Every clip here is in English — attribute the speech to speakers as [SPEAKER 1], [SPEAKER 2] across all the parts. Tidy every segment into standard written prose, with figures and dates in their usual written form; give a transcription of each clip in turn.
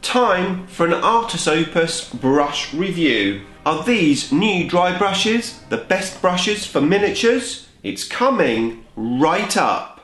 [SPEAKER 1] Time for an Artis Opus brush review. Are these new dry brushes the best brushes for miniatures? It's coming right up.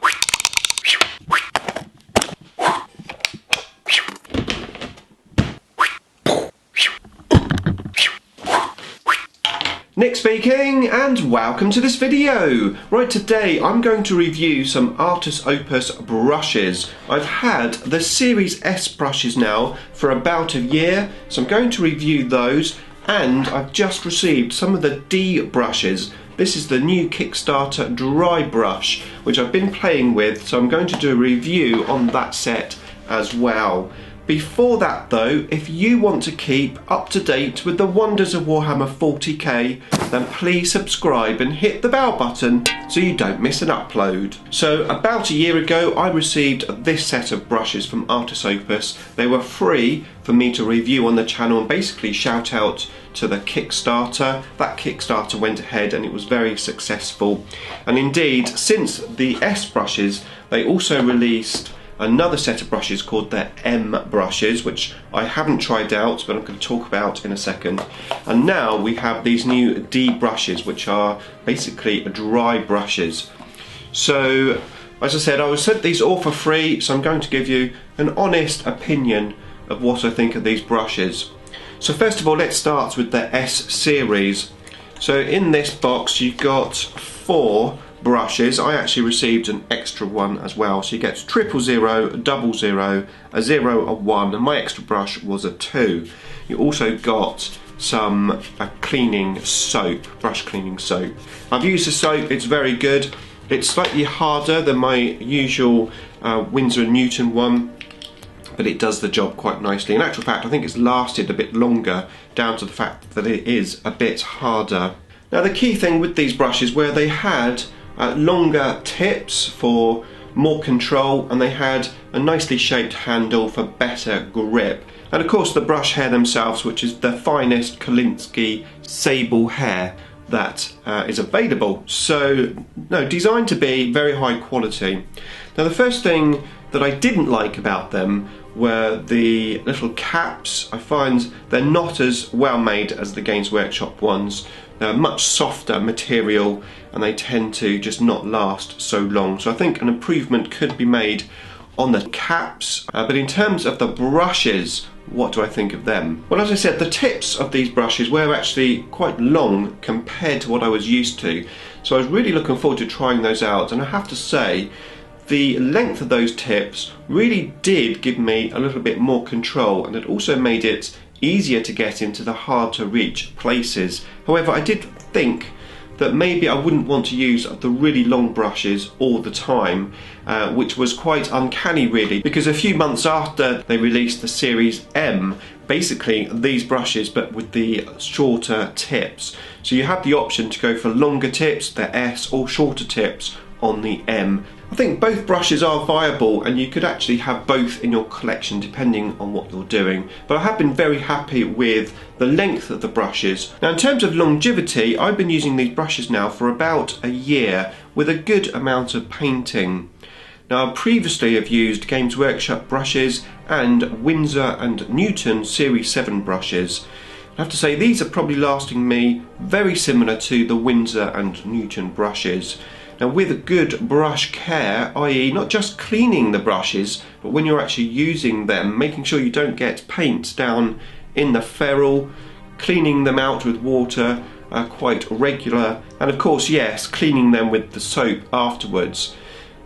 [SPEAKER 1] Nick speaking, and welcome to this video. Right, today I'm going to review some Artis Opus brushes. I've had the Series S brushes now for about a year, so I'm going to review those, and I've just received some of the D brushes. This is the new Kickstarter dry brush, which I've been playing with, so I'm going to do a review on that set as well. Before that though, if you want to keep up to date with the Wonders of Warhammer 40k, then please subscribe and hit the bell button so you don't miss an upload. So about a year ago I received this set of brushes from Artis Opus. They were free for me to review on the channel and basically shout out to the Kickstarter. That Kickstarter went ahead and it was very successful. And indeed, since the S brushes, they also released another set of brushes called the M brushes, which I haven't tried out, but I'm going to talk about in a second. And now we have these new D brushes, which are basically dry brushes. So, as I said, I was sent these all for free, so I'm going to give you an honest opinion of what I think of these brushes. So first of all, let's start with the S series. So in this box you've got 4 brushes. I actually received an extra one as well, so you get 000, 00, a 0, a 1, and my extra brush was a 2. You also got some cleaning soap, brush cleaning soap. I've used the soap, it's very good. It's slightly harder than my usual Winsor & Newton one, but it does the job quite nicely. In actual fact, I think it's lasted a bit longer, down to the fact that it is a bit harder. Now the key thing with these brushes, where they had longer tips for more control, and they had a nicely shaped handle for better grip, and of course the brush hair themselves, which is the finest Kolinsky sable hair that is available. So no, designed to be very high quality. Now the first thing that I didn't like about them were the little caps. I find they're not as well made as the Games Workshop ones. They're much softer material and they tend to just not last so long. So I think an improvement could be made on the caps. But in terms of the brushes, what do I think of them? Well, as I said, the tips of these brushes were actually quite long compared to what I was used to. So I was really looking forward to trying those out, and I have to say, the length of those tips really did give me a little bit more control, and it also made it easier to get into the hard to reach places. However, I did think that maybe I wouldn't want to use the really long brushes all the time, which was quite uncanny really, because a few months after they released the Series M, basically these brushes but with the shorter tips. So you have the option to go for longer tips, the S, or shorter tips on the M. I think both brushes are viable, and you could actually have both in your collection depending on what you're doing, but I have been very happy with the length of the brushes. Now in terms of longevity, I've been using these brushes now for about a year with a good amount of painting. Now previously I've used Games Workshop brushes and Winsor & Newton Series 7 brushes. I have to say these are probably lasting me very similar to the Winsor & Newton brushes. Now with good brush care, i.e. not just cleaning the brushes, but when you're actually using them, making sure you don't get paint down in the ferrule, cleaning them out with water quite regular, and of course, yes, cleaning them with the soap afterwards,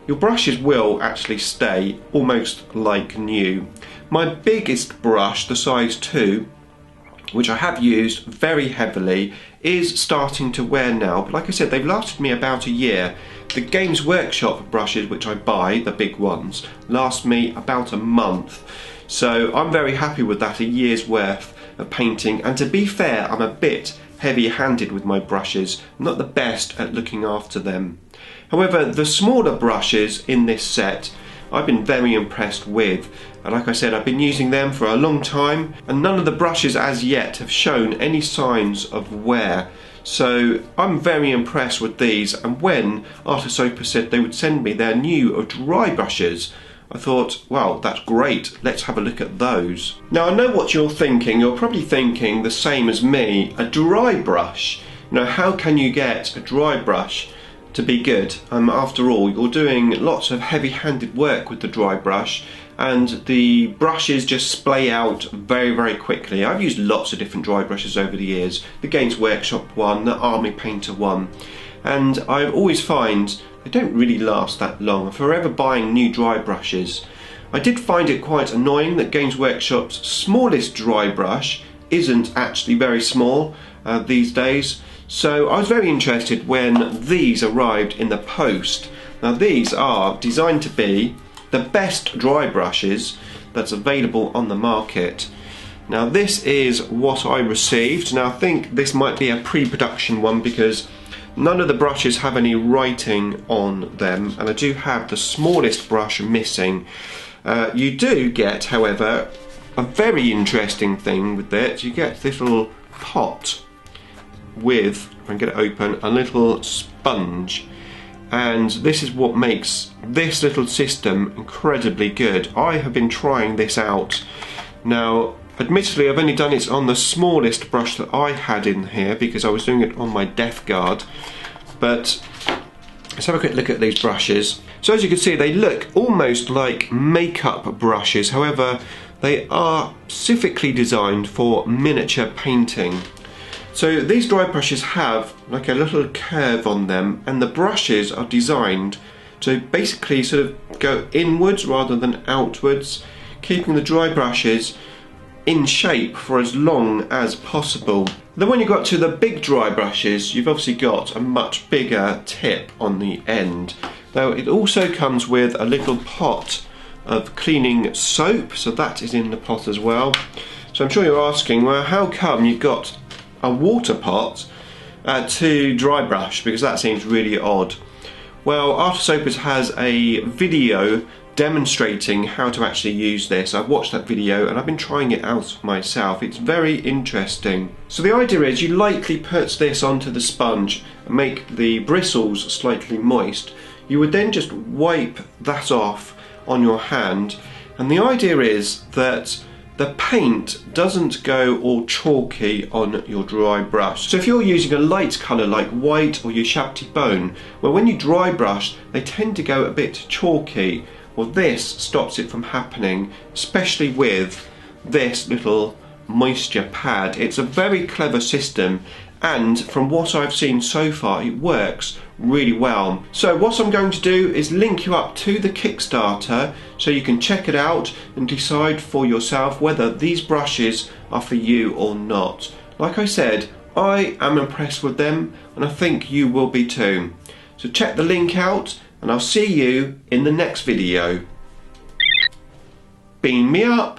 [SPEAKER 1] your brushes will actually stay almost like new. My biggest brush, the size 2, which I have used very heavily, is starting to wear now, but like I said, they've lasted me about a year. The Games Workshop brushes, which I buy, the big ones, last me about a month. So I'm very happy with that, a year's worth of painting, and to be fair, I'm a bit heavy-handed with my brushes, not the best at looking after them. However, the smaller brushes in this set I've been very impressed with, and like I said, I've been using them for a long time, and none of the brushes as yet have shown any signs of wear. So I'm very impressed with these, and when Artis Opus said they would send me their new dry brushes, I thought, well, that's great, let's have a look at those. Now I know what you're thinking. You're probably thinking the same as me, a dry brush. Now how can you get a dry brush to be good? After all, you're doing lots of heavy-handed work with the dry brush, and the brushes just splay out very quickly. I've used lots of different dry brushes over the years, the Games Workshop one, the Army Painter one, and I always find they don't really last that long. I'm forever buying new dry brushes. I did find it quite annoying that Games Workshop's smallest dry brush isn't actually very small these days, so I was very interested when these arrived in the post. Now these are designed to be the best dry brushes that's available on the market. Now this is what I received. Now I think this might be a pre-production one because none of the brushes have any writing on them, and I do have the smallest brush missing. You do get, however, a very interesting thing with it. You get this little pot with, if I can get it open, a little sponge. And this is what makes this little system incredibly good. I have been trying this out. Now, admittedly, I've only done it on the smallest brush that I had in here because I was doing it on my Death Guard. But let's have a quick look at these brushes. So as you can see, they look almost like makeup brushes. However, they are specifically designed for miniature painting. So these dry brushes have like a little curve on them, and the brushes are designed to basically sort of go inwards rather than outwards, keeping the dry brushes in shape for as long as possible. Then when you got to the big dry brushes, you've obviously got a much bigger tip on the end. Now it also comes with a little pot of cleaning soap, so that is in the pot as well. So I'm sure you're asking, well, how come you've got a water pot to dry brush, because that seems really odd. Well, Artis Opus has a video demonstrating how to actually use this. I've watched that video and I've been trying it out myself. It's very interesting. So the idea is you lightly put this onto the sponge and make the bristles slightly moist. You would then just wipe that off on your hand, and the idea is that the paint doesn't go all chalky on your dry brush. So if you're using a light colour like white or your Shabti bone, well, when you dry brush they tend to go a bit chalky. Well, this stops it from happening, especially with this little moisture pad. It's a very clever system, and from what I've seen so far it works really well. So what I'm going to do is link you up to the Kickstarter so you can check it out and decide for yourself whether these brushes are for you or not. Like I said, I am impressed with them and I think you will be too. So check the link out and I'll see you in the next video. Beam me up!